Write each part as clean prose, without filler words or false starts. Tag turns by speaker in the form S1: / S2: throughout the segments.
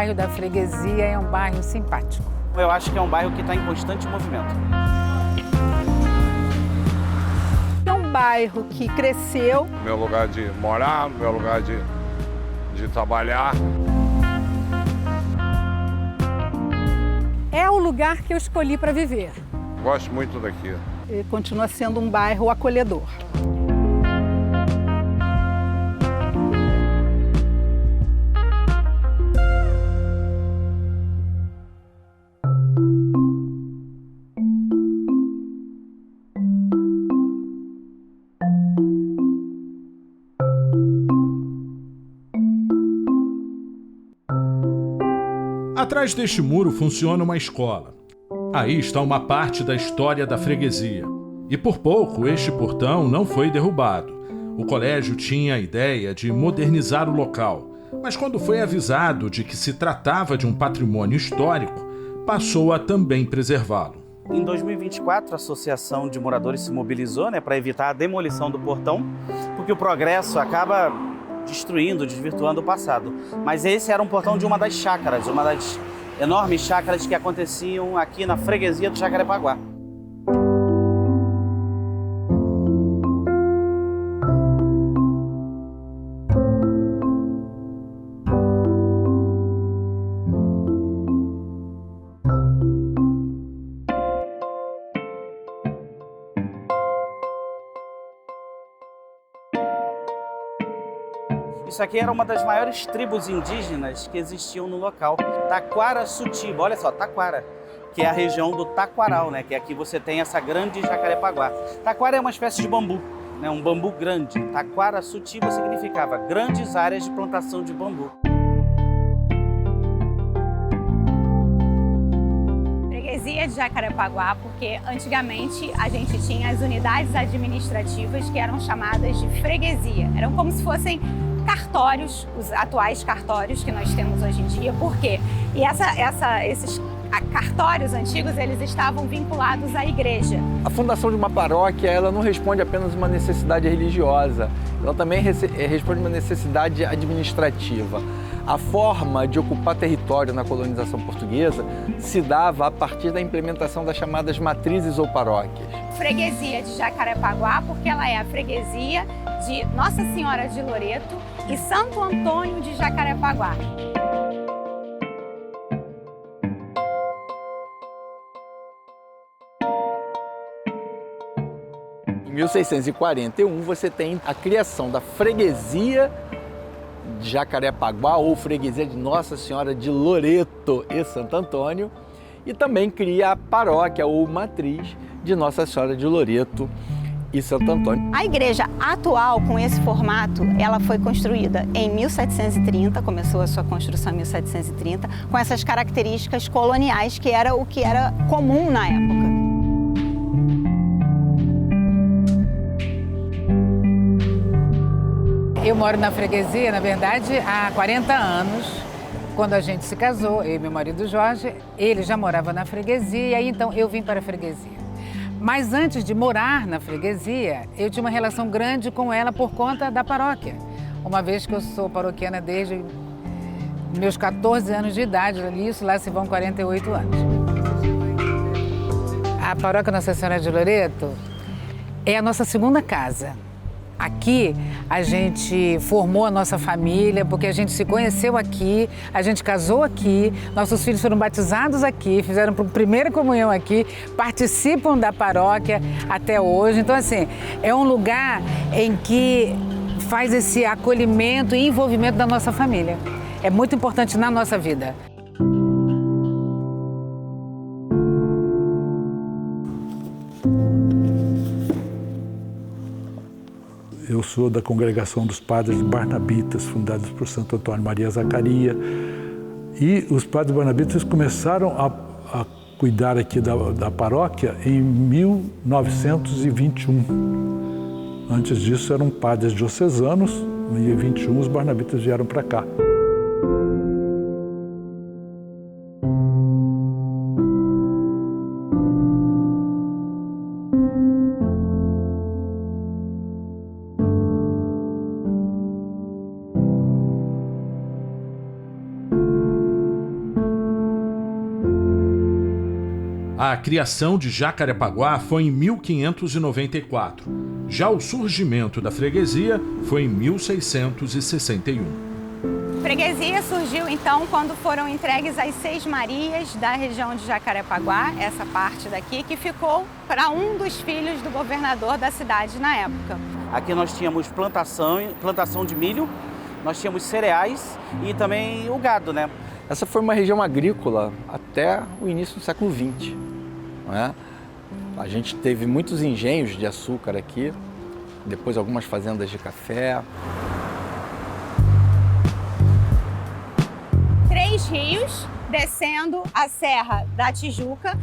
S1: bairro da Freguesia é um bairro simpático.
S2: Eu acho que é um bairro que está em constante movimento.
S3: É um bairro que cresceu.
S4: Meu lugar de morar, meu lugar de trabalhar.
S3: É o lugar que eu escolhi para viver.
S4: Gosto muito daqui.
S3: E continua sendo um bairro acolhedor.
S5: Atrás deste muro funciona uma escola. Aí está uma parte da história da freguesia. E por pouco este portão não foi derrubado. O colégio tinha a ideia de modernizar o local, mas quando foi avisado de que se tratava de um patrimônio histórico, passou a também preservá-lo.
S2: Em 2024, a Associação de Moradores se mobilizou, para evitar a demolição do portão, porque o progresso acaba destruindo, desvirtuando o passado. Mas esse era um portão de uma das chácaras, uma das enormes chácaras que aconteciam aqui na freguesia do Jacarepaguá. Isso aqui era uma das maiores tribos indígenas que existiam no local. Taquara-Sutiba, olha só, Taquara, que é a região do Taquaral, que aqui você tem essa grande Jacarepaguá. Taquara é uma espécie de bambu, um bambu grande. Taquara-Sutiba significava grandes áreas de plantação de bambu.
S6: Freguesia de Jacarepaguá, porque antigamente a gente tinha as unidades administrativas que eram chamadas de freguesia. Eram como se fossem cartórios, os atuais cartórios que nós temos hoje em dia. Por quê? E esses cartórios antigos, eles estavam vinculados à igreja.
S7: A fundação de uma paróquia, ela não responde apenas uma necessidade religiosa, ela também responde uma necessidade administrativa. A forma de ocupar território na colonização portuguesa se dava a partir da implementação das chamadas matrizes ou paróquias.
S6: Freguesia de Jacarepaguá, porque ela é a freguesia de Nossa Senhora de Loreto e Santo Antônio de Jacarepaguá.
S7: Em 1641, você tem a criação da freguesia de Jacarepaguá ou freguesia de Nossa Senhora de Loreto e Santo Antônio, e também cria a paróquia ou matriz de Nossa Senhora de Loreto e Santo Antônio.
S6: A igreja atual, com esse formato, ela foi construída em 1730, começou a sua construção em 1730, com essas características coloniais, que era o que era comum na época.
S1: Eu moro na freguesia, na verdade, há 40 anos. Quando a gente se casou, eu e meu marido Jorge, ele já morava na freguesia, e aí então eu vim para a freguesia. Mas antes de morar na freguesia, eu tinha uma relação grande com ela por conta da paróquia. Uma vez que eu sou paroquiana desde meus 14 anos de idade, isso lá se vão 48 anos. A paróquia Nossa Senhora de Loreto é a nossa segunda casa. Aqui a gente formou a nossa família, porque a gente se conheceu aqui, a gente casou aqui, nossos filhos foram batizados aqui, fizeram a primeira comunhão aqui, participam da paróquia até hoje. Então, assim, é um lugar em que faz esse acolhimento e envolvimento da nossa família. É muito importante na nossa vida.
S8: Eu sou da congregação dos padres barnabitas, fundados por Santo Antônio Maria Zacaria. E os padres barnabitas começaram a cuidar aqui da paróquia em 1921. Antes disso eram padres diocesanos, e em 21 os barnabitas vieram para cá.
S5: A criação de Jacarepaguá foi em 1594. Já o surgimento da freguesia foi em 1661.
S6: A freguesia surgiu então quando foram entregues as 6 Marias da região de Jacarepaguá, essa parte daqui, que ficou para um dos filhos do governador da cidade na época.
S2: Aqui nós tínhamos plantação de milho, nós tínhamos cereais e também o gado, né?
S7: Essa foi uma região agrícola até o início do século XX. Não é? A gente teve muitos engenhos de açúcar aqui, depois algumas fazendas de café.
S6: 3 rios descendo a Serra da Tijuca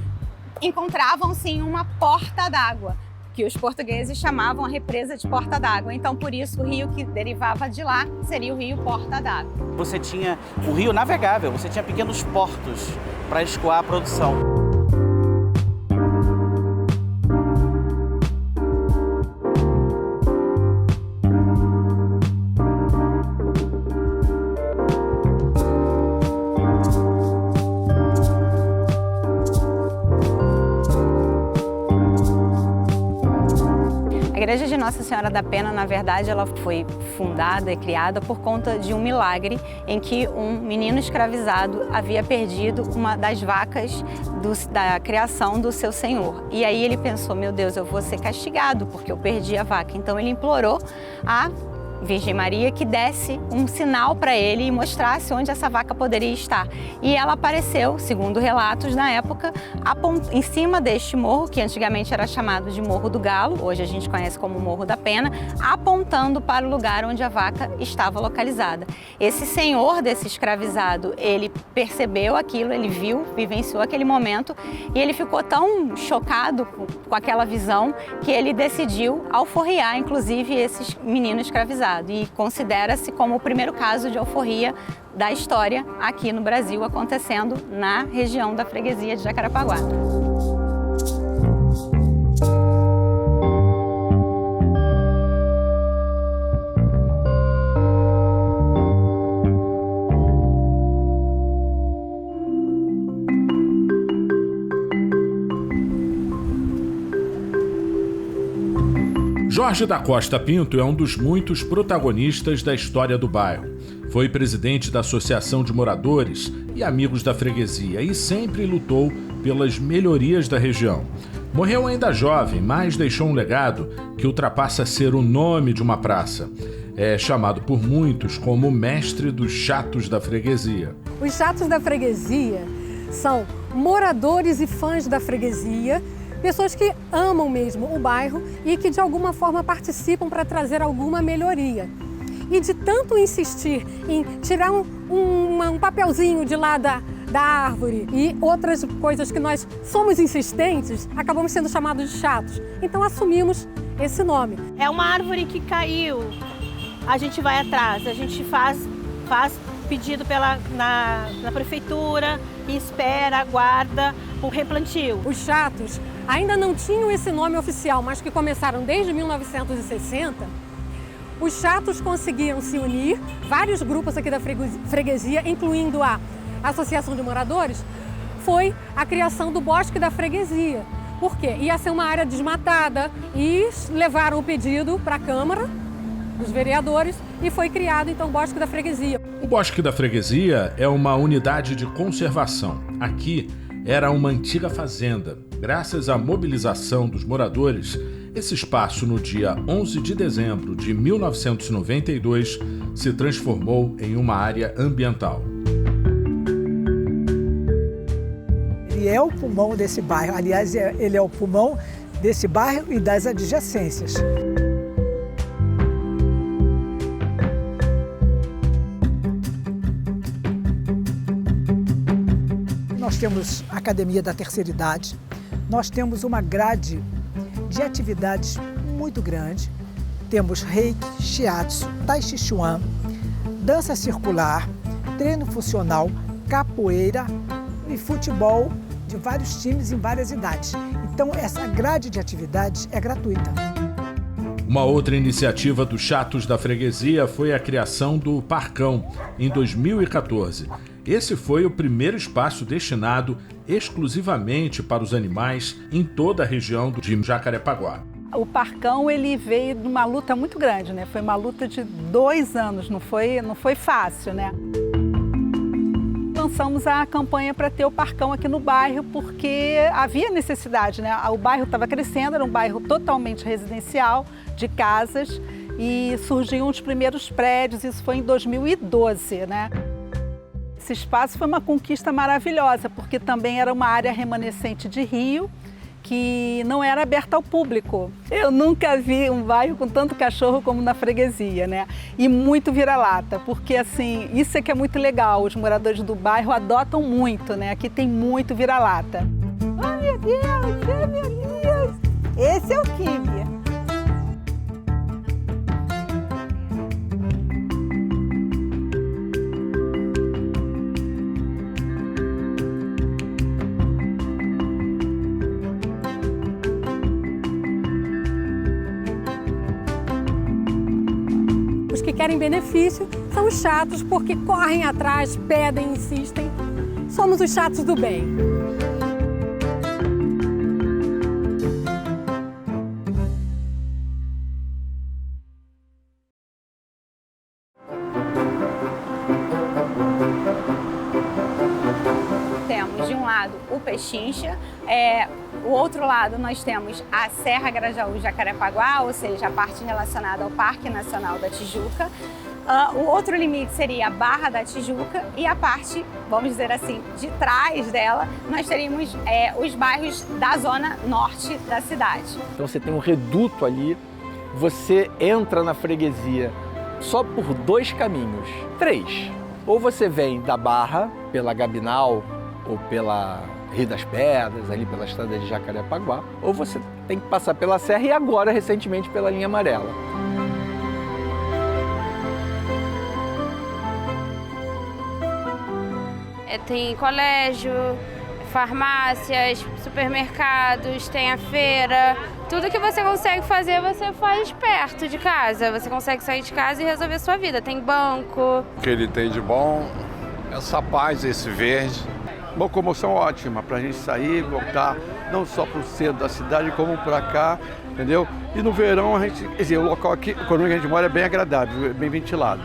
S6: encontravam-se em uma porta d'água, que os portugueses chamavam a represa de Porta d'Água. Então, por isso, o rio que derivava de lá seria o rio Porta d'Água.
S2: Você tinha o rio navegável, você tinha pequenos portos para escoar a produção.
S6: A Igreja de Nossa Senhora da Pena, na verdade, ela foi fundada e criada por conta de um milagre em que um menino escravizado havia perdido uma das vacas da criação do seu senhor. E aí ele pensou, meu Deus, eu vou ser castigado porque eu perdi a vaca. Então ele implorou a Virgem Maria que desse um sinal para ele e mostrasse onde essa vaca poderia estar. E ela apareceu, segundo relatos na época, em cima deste morro, que antigamente era chamado de Morro do Galo, hoje a gente conhece como Morro da Pena, apontando para o lugar onde a vaca estava localizada. Esse senhor desse escravizado, ele percebeu aquilo, ele viu, vivenciou aquele momento e ele ficou tão chocado com aquela visão que ele decidiu alforriar, inclusive, esse menino escravizado. E considera-se como o primeiro caso de alforria da história aqui no Brasil, acontecendo na região da freguesia de Jacarepaguá.
S5: Jorge da Costa Pinto é um dos muitos protagonistas da história do bairro. Foi presidente da Associação de Moradores e Amigos da Freguesia e sempre lutou pelas melhorias da região. Morreu ainda jovem, mas deixou um legado que ultrapassa ser o nome de uma praça. É chamado por muitos como o mestre dos chatos da freguesia.
S9: Os chatos da freguesia são moradores e fãs da freguesia, pessoas que amam mesmo o bairro e que de alguma forma participam para trazer alguma melhoria. E de tanto insistir em tirar um papelzinho de lá da árvore e outras coisas que nós somos insistentes, acabamos sendo chamados de chatos. Então assumimos esse nome.
S10: É uma árvore que caiu, a gente vai atrás, a gente faz pedido na prefeitura, espera, aguarda o replantio.
S9: Os chatos ainda não tinham esse nome oficial, mas que começaram desde 1960. Os chatos conseguiram se unir, vários grupos aqui da freguesia, incluindo a Associação de Moradores, foi a criação do Bosque da Freguesia. Por quê? Ia ser uma área desmatada e levaram o pedido para a Câmara dos Vereadores e foi criado então o Bosque da Freguesia.
S5: O Bosque da Freguesia é uma unidade de conservação. Aqui era uma antiga fazenda. Graças à mobilização dos moradores, esse espaço no dia 11 de dezembro de 1992 se transformou em uma área ambiental.
S11: Ele é o pulmão desse bairro, aliás, ele é o pulmão desse bairro e das adjacências. Nós temos a Academia da Terceira Idade, nós temos uma grade de atividades muito grande. Temos reiki, shiatsu, tai chi chuan, dança circular, treino funcional, capoeira e futebol de vários times em várias idades. Então essa grade de atividades é gratuita.
S5: Uma outra iniciativa dos chatos da freguesia foi a criação do Parcão, em 2014. Esse foi o primeiro espaço destinado exclusivamente para os animais em toda a região de Jacarepaguá.
S3: O Parcão ele veio de uma luta muito grande, né? Foi uma luta de 2 anos, não foi fácil, né? Lançamos a campanha para ter o Parcão aqui no bairro porque havia necessidade, né? O bairro estava crescendo, era um bairro totalmente residencial, de casas, e surgiam os primeiros prédios, isso foi em 2012, né? Esse espaço foi uma conquista maravilhosa, porque também era uma área remanescente de rio, que não era aberta ao público. Eu nunca vi um bairro com tanto cachorro como na freguesia, né? E muito vira-lata, porque assim, isso é que é muito legal, os moradores do bairro adotam muito, né? Aqui tem muito vira-lata. Ai, meu Deus! Esse é o Kibe.
S9: Os que querem benefício são os chatos, porque correm atrás, pedem, insistem. Somos os chatos do bem.
S6: Temos de um lado o Pechincha, o outro lado nós temos a Serra Grajaú-Jacarepaguá, ou seja, a parte relacionada ao Parque Nacional da Tijuca. O outro limite seria a Barra da Tijuca e a parte, vamos dizer assim, de trás dela, nós teríamos os bairros da zona norte da cidade.
S7: Então você tem um reduto ali, você entra na freguesia só por 2 caminhos, 3. Ou você vem da Barra, pela Gabinal ou pela Rio das Pedras, ali pela estrada de Jacarepaguá, ou você tem que passar pela Serra e agora, recentemente, pela linha amarela.
S12: Tem colégio, farmácias, supermercados, tem a feira. Tudo que você consegue fazer, você faz perto de casa. Você consegue sair de casa e resolver sua vida. Tem banco.
S4: O que ele tem de bom, essa paz, esse verde. Locomoção ótima para a gente sair, voltar, não só para o centro da cidade, como para cá, entendeu? E no verão, a gente, quer dizer, o local aqui, quando a gente mora, é bem agradável, bem ventilado.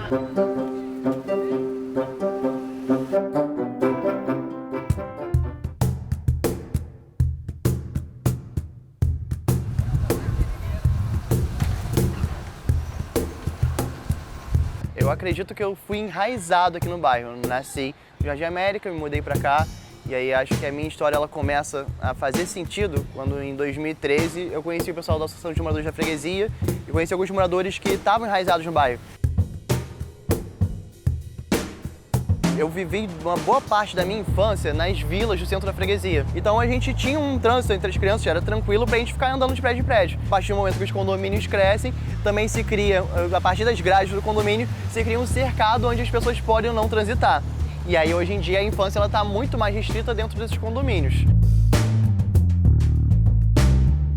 S13: Eu acredito que eu fui enraizado aqui no bairro. Eu nasci no Jardim América, me mudei para cá e aí acho que a minha história ela começa a fazer sentido quando em 2013 eu conheci o pessoal da Associação de Moradores da Freguesia e conheci alguns moradores que estavam enraizados no bairro. Eu vivi uma boa parte da minha infância nas vilas do centro da freguesia. Então a gente tinha um trânsito entre as crianças, era tranquilo pra gente ficar andando de prédio em prédio. A partir do momento que os condomínios crescem, também se cria, a partir das grades do condomínio, se cria um cercado onde as pessoas podem ou não transitar. E aí hoje em dia a infância ela tá muito mais restrita dentro desses condomínios.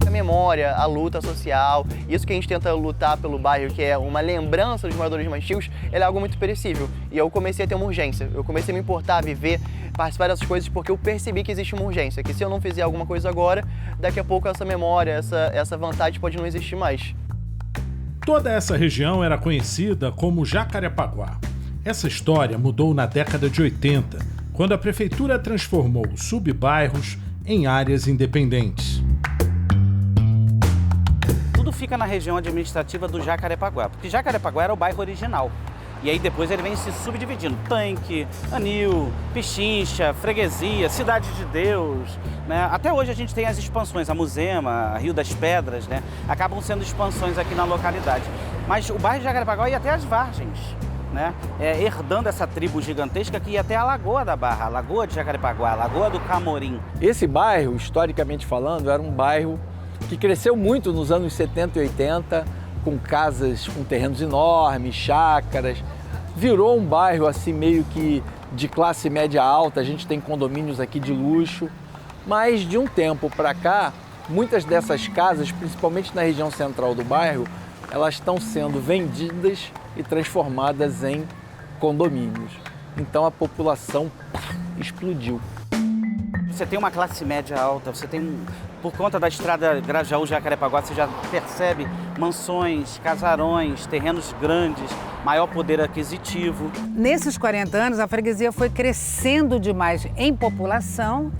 S13: A memória, a luta social, isso que a gente tenta lutar pelo bairro, que é uma lembrança dos moradores mais antigos, é algo muito perecível. E eu comecei a ter uma urgência, eu comecei a me importar, a viver, participar dessas coisas, porque eu percebi que existe uma urgência, que se eu não fizer alguma coisa agora, daqui a pouco essa memória, essa vontade pode não existir mais.
S5: Toda essa região era conhecida como Jacarepaguá. Essa história mudou na década de 80, quando a prefeitura transformou subbairros em áreas independentes.
S2: Tudo fica na região administrativa do Jacarepaguá, porque Jacarepaguá era o bairro original. E aí depois ele vem se subdividindo. Tanque, Anil, Pichincha, Freguesia, Cidade de Deus, né? Até hoje a gente tem as expansões, a Muzema, a Rio das Pedras, né? Acabam sendo expansões aqui na localidade. Mas o bairro de Jacarepaguá ia até as Vargens, né? Herdando essa tribo gigantesca que ia até a Lagoa da Barra, a Lagoa de Jacarepaguá, a Lagoa do Camorim.
S7: Esse bairro, historicamente falando, era um bairro que cresceu muito nos anos 70 e 80, com casas com terrenos enormes, chácaras. Virou um bairro assim meio que de classe média alta, a gente tem condomínios aqui de luxo. Mas de um tempo para cá, muitas dessas casas, principalmente na região central do bairro, elas estão sendo vendidas e transformadas em condomínios. Então a população explodiu.
S2: Você tem uma classe média alta, você tem, por conta da estrada Grajaú-Jacarepaguá, você já percebe mansões, casarões, terrenos grandes, maior poder aquisitivo.
S1: Nesses 40 anos, a freguesia foi crescendo demais em população.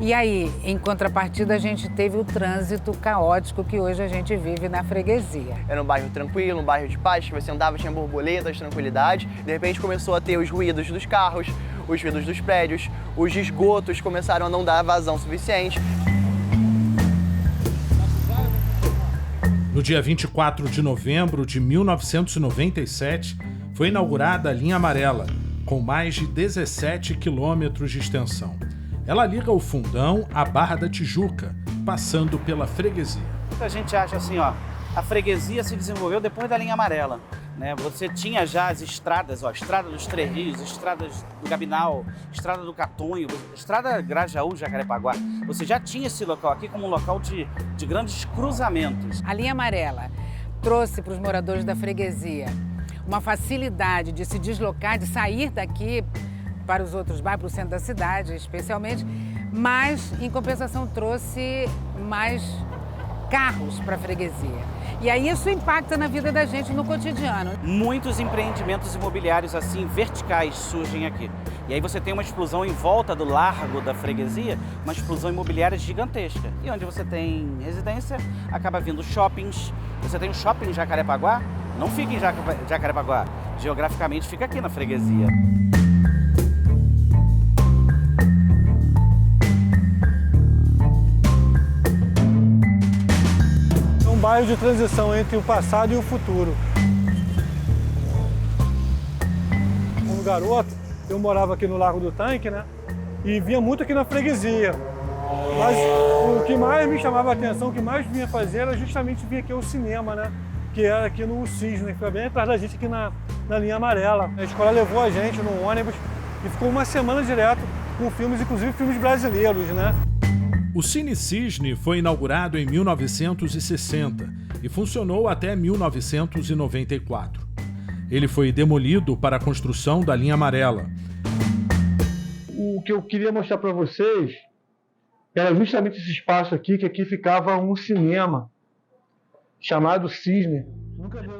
S1: E aí, em contrapartida, a gente teve o trânsito caótico que hoje a gente vive na freguesia.
S13: Era um bairro tranquilo, um bairro de paz, que você andava, tinha borboletas, tranquilidade. De repente começou a ter os ruídos dos carros, os ruídos dos prédios, os esgotos começaram a não dar vazão suficiente.
S5: No dia 24 de novembro de 1997, foi inaugurada a linha amarela, com mais de 17 quilômetros de extensão. Ela liga o Fundão à Barra da Tijuca, passando pela freguesia.
S2: A gente acha assim, ó, a freguesia se desenvolveu depois da linha amarela, né? Você tinha já as estradas, ó, estrada dos Três Rios, estradas do Gabinal, estrada do Catonho, estrada Grajaú-Jacarepaguá. Você já tinha esse local aqui como um local de grandes cruzamentos.
S1: A linha amarela trouxe para os moradores da freguesia uma facilidade de se deslocar, de sair daqui para os outros bairros, para o centro da cidade especialmente, mas em compensação trouxe mais carros para a freguesia. E aí isso impacta na vida da gente no cotidiano.
S2: Muitos empreendimentos imobiliários assim, verticais, surgem aqui. E aí você tem uma explosão em volta do largo da freguesia, uma explosão imobiliária gigantesca. E onde você tem residência, acaba vindo shoppings. Você tem um shopping em Jacarepaguá, não fica em Jacarepaguá, geograficamente fica aqui na freguesia.
S14: Um bairro de transição entre o passado e o futuro. Como garoto, eu morava aqui no Largo do Tanque, né? E vinha muito aqui na freguesia. Mas o que mais me chamava a atenção, o que mais vinha fazer era justamente vir aqui ao cinema, né? Que era aqui no Cisne, que fica bem atrás da gente aqui na linha amarela. A escola levou a gente no ônibus e ficou uma semana direto com filmes, inclusive filmes brasileiros, né?
S5: O Cine Cisne foi inaugurado em 1960 e funcionou até 1994. Ele foi demolido para a construção da linha amarela.
S14: O que eu queria mostrar para vocês era justamente esse espaço aqui, que aqui ficava um cinema chamado Cisne.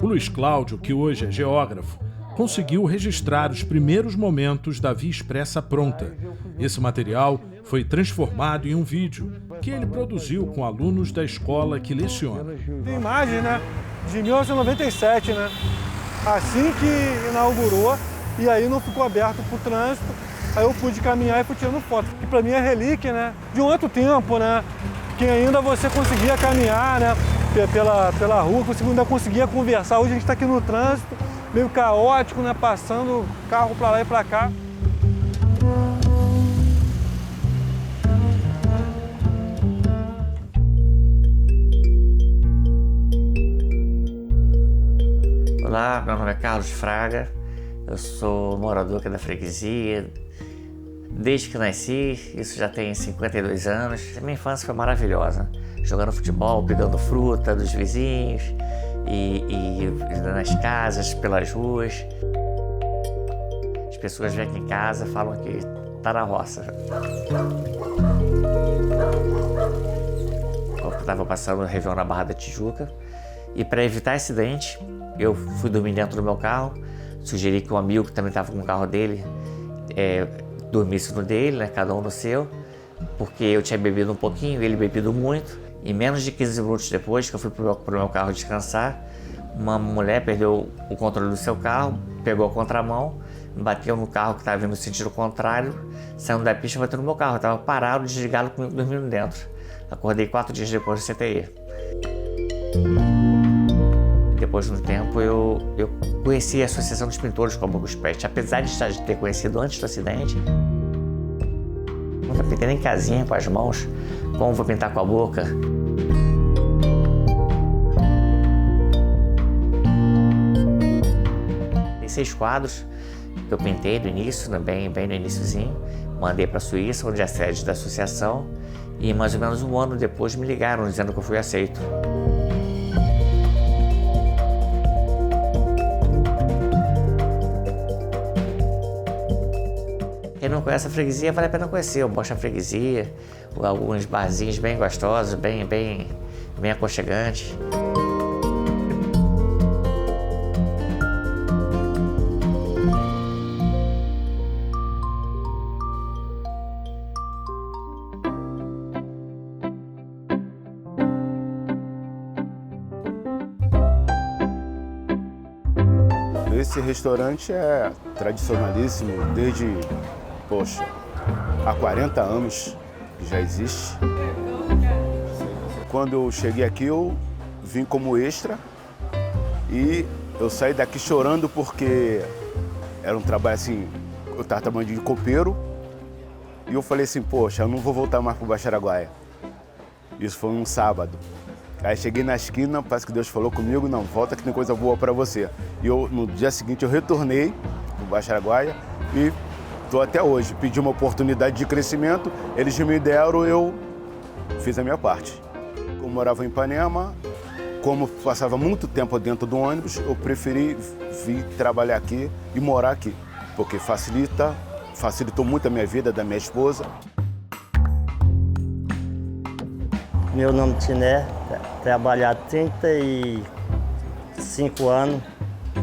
S5: O Luiz Cláudio, que hoje é geógrafo, conseguiu registrar os primeiros momentos da Via Expressa pronta. Esse material foi transformado em um vídeo que ele produziu com alunos da escola que leciona.
S14: Tem imagem, né, de 1997, né? Assim que inaugurou, e aí não ficou aberto para o trânsito, aí eu pude caminhar e fui tirando foto. Que para mim é relíquia, né, de um outro tempo, né, que ainda você conseguia caminhar, né, pela rua, você ainda conseguia conversar. Hoje a gente está aqui no trânsito, meio caótico, né, passando carro para lá e para cá.
S15: Olá, meu nome é Carlos Fraga, eu sou morador aqui da freguesia. Desde que nasci, isso já tem 52 anos, a minha infância foi maravilhosa. Jogando futebol, pegando fruta dos vizinhos e nas casas, pelas ruas. As pessoas vêm aqui em casa e falam que tá na roça. Eu estava passando na região da Barra da Tijuca e para evitar acidente, eu fui dormir dentro do meu carro, sugeri que um amigo que também estava com o carro dele dormisse no dele, né, cada um no seu, porque eu tinha bebido um pouquinho, ele bebido muito. E menos de 15 minutos depois que eu fui pro meu carro descansar, uma mulher perdeu o controle do seu carro, pegou a contramão, bateu no carro que estava vindo no sentido contrário, saindo da pista e bateu no meu carro. Eu estava parado, desligado, comigo dormindo dentro. Acordei 4 dias depois do CTI. Depois de um tempo, eu conheci a Associação dos Pintores com a Boca Pet. Apesar de ter conhecido antes do acidente, nunca pintei nem casinha com as mãos, como vou pintar com a boca? Tem 6 quadros que eu pintei no início, bem no iniciozinho, mandei para a Suíça, onde é a sede da associação, e mais ou menos um ano depois me ligaram dizendo que eu fui aceito. conhece a freguesia, vale a pena conhecer. Eu mostro a freguesia, alguns barzinhos bem gostosos, bem aconchegantes.
S16: Esse restaurante é tradicionalíssimo desde, poxa, há 40 anos que já existe. Quando eu cheguei aqui, eu vim como extra e eu saí daqui chorando porque era um trabalho assim, eu estava trabalhando de copeiro e eu falei assim, poxa, eu não vou voltar mais para o Baixo Araguaia. Isso foi um sábado. Aí cheguei na esquina, parece que Deus falou comigo, não, volta que tem coisa boa para você. E no dia seguinte eu retornei para o Baixo Araguaia e estou até hoje. Pedi uma oportunidade de crescimento, eles me deram, eu fiz a minha parte. Como morava em Ipanema, como passava muito tempo dentro do ônibus, eu preferi vir trabalhar aqui e morar aqui, porque facilitou muito a minha vida, da minha esposa.
S17: Meu nome é Tiné, trabalho há 35 anos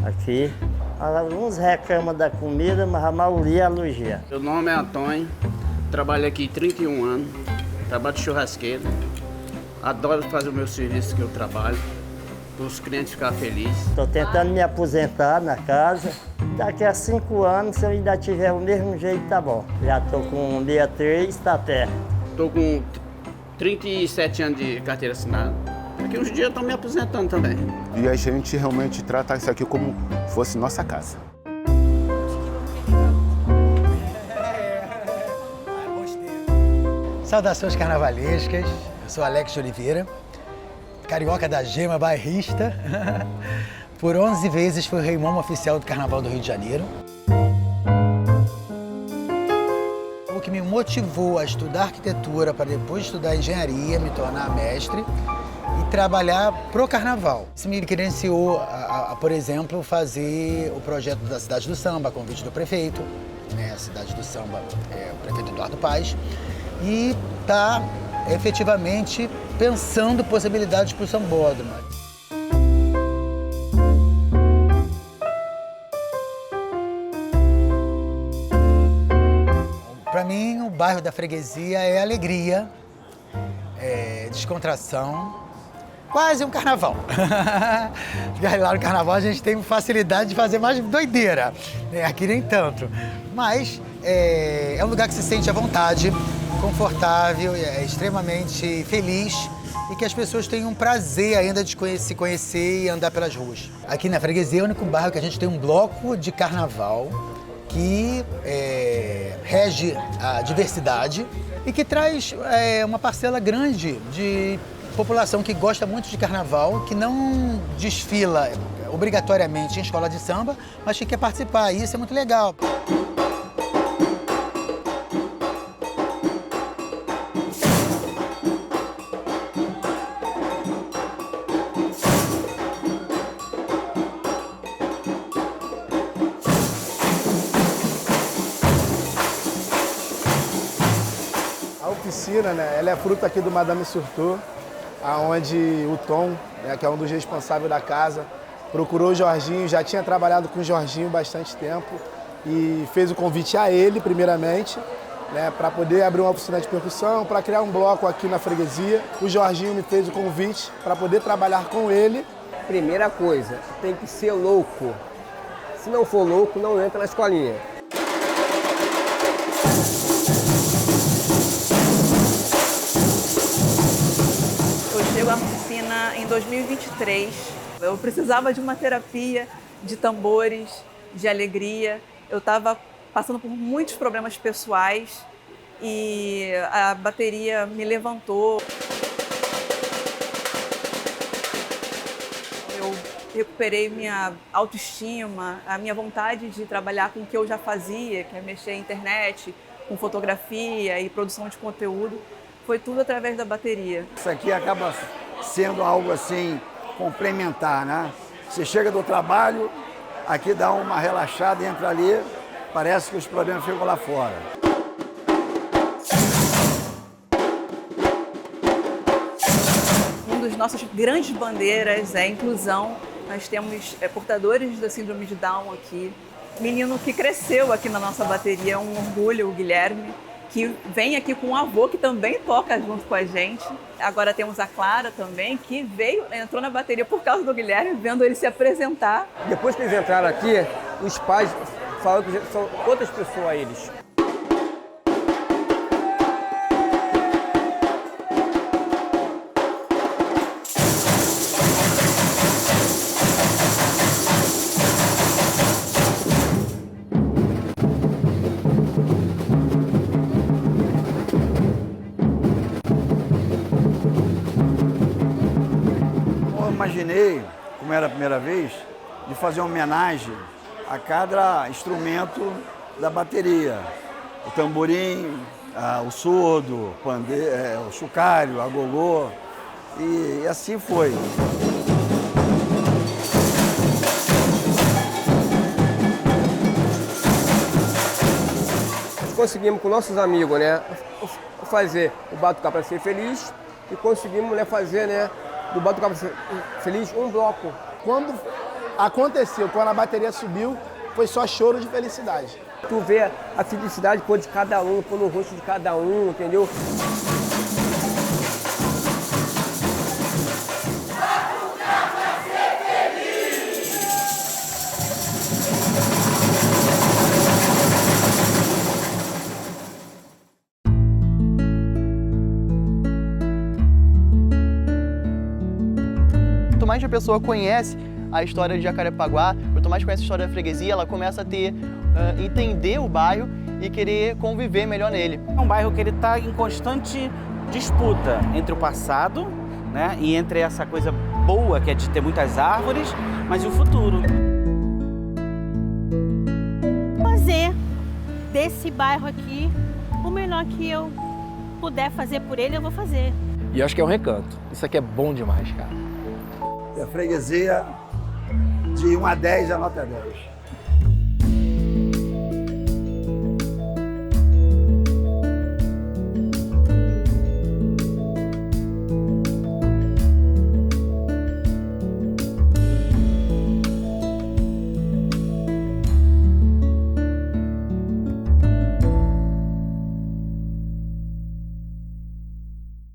S17: aqui. Alguns reclamam da comida, mas a maioria elogia.
S18: Meu nome é Antônio, trabalho aqui 31 anos, trabalho de churrasqueiro. Adoro fazer o meu serviço que eu trabalho, para os clientes ficarem felizes.
S17: Estou tentando me aposentar na casa. Daqui a 5 anos, se eu ainda tiver o mesmo jeito, tá bom. Já estou com 63, tá perto.
S18: Estou com 37 anos de carteira assinada. Daqui uns dias eu estou me aposentando também.
S16: E a gente realmente trata isso aqui como fosse nossa casa.
S19: Saudações carnavalescas, eu sou Alex de Oliveira, carioca da gema, bairrista. Por 11 vezes fui rei momo oficial do Carnaval do Rio de Janeiro. O que me motivou a estudar arquitetura para depois estudar engenharia, me tornar mestre e trabalhar pro Carnaval. Isso me credenciou por exemplo, fazer o projeto da Cidade do Samba, a convite do prefeito, né? A Cidade do Samba é o prefeito Eduardo Paes, e está efetivamente pensando possibilidades para o sambódromo. Para mim, o bairro da Freguesia é alegria, é descontração, quase um carnaval. Porque lá no carnaval a gente tem facilidade de fazer mais doideira, aqui nem tanto. Mas é um lugar que se sente à vontade, confortável, é extremamente feliz e que as pessoas têm um prazer ainda de se conhecer e andar pelas ruas. Aqui na Freguesia é o único bairro que a gente tem um bloco de carnaval que rege a diversidade e que traz uma parcela grande de população que gosta muito de carnaval, que não desfila obrigatoriamente em escola de samba, mas que quer participar, e isso é muito legal.
S20: A oficina, né, ela é fruto aqui do Madame Surtot, onde o Tom, né, que é um dos responsáveis da casa, procurou o Jorginho, já tinha trabalhado com o Jorginho bastante tempo e fez o convite a ele, primeiramente, né, para poder abrir uma oficina de percussão, para criar um bloco aqui na Freguesia. O Jorginho me fez o convite para poder trabalhar com ele.
S21: Primeira coisa, tem que ser louco. Se não for louco, não entra na escolinha.
S22: Eu chego à oficina em 2023. Eu precisava de uma terapia de tambores, de alegria. Eu estava passando por muitos problemas pessoais e a bateria me levantou. Eu recuperei minha autoestima, a minha vontade de trabalhar com o que eu já fazia, que é mexer na internet, com fotografia e produção de conteúdo. Foi tudo através da bateria.
S23: Isso aqui acaba sendo algo assim complementar, né? Você chega do trabalho, aqui dá uma relaxada, entra ali, parece que os problemas ficam lá fora.
S22: das nossas grandes bandeiras é a inclusão. Nós temos portadores da síndrome de Down aqui. Menino que cresceu aqui na nossa bateria, é um orgulho, o Guilherme, que vem aqui com um avô que também toca junto com a gente. Agora temos a Clara também, que entrou na bateria por causa do Guilherme, vendo ele se apresentar.
S21: Depois que eles entraram aqui, os pais falaram que são outras pessoas eles.
S23: Imaginei, como era a primeira vez, de fazer uma homenagem a cada instrumento da bateria. O tamborim, o surdo, o chocalho, a gogô, e assim foi.
S21: Nós conseguimos com nossos amigos, né, fazer o Batucar para Ser Feliz e conseguimos, né, fazer, né, do Batucar para Ser Feliz um bloco.
S20: Quando aconteceu, quando a bateria subiu, foi só choro de felicidade.
S21: Tu vê a felicidade pôr de cada um, pôr no rosto de cada um, entendeu?
S13: Quanto mais a pessoa conhece a história de Jacarepaguá, quanto mais conhece a história da freguesia, ela começa a entender o bairro e querer conviver melhor nele.
S2: É um bairro que ele está em constante disputa entre o passado, né, e entre essa coisa boa que é de ter muitas árvores, mas e o futuro.
S8: Fazer desse bairro aqui o melhor que eu puder fazer por ele, eu vou fazer.
S7: E eu acho que é um recanto. Isso aqui é bom demais, cara.
S23: E a freguesia, de 1 a 10, a nota é 10.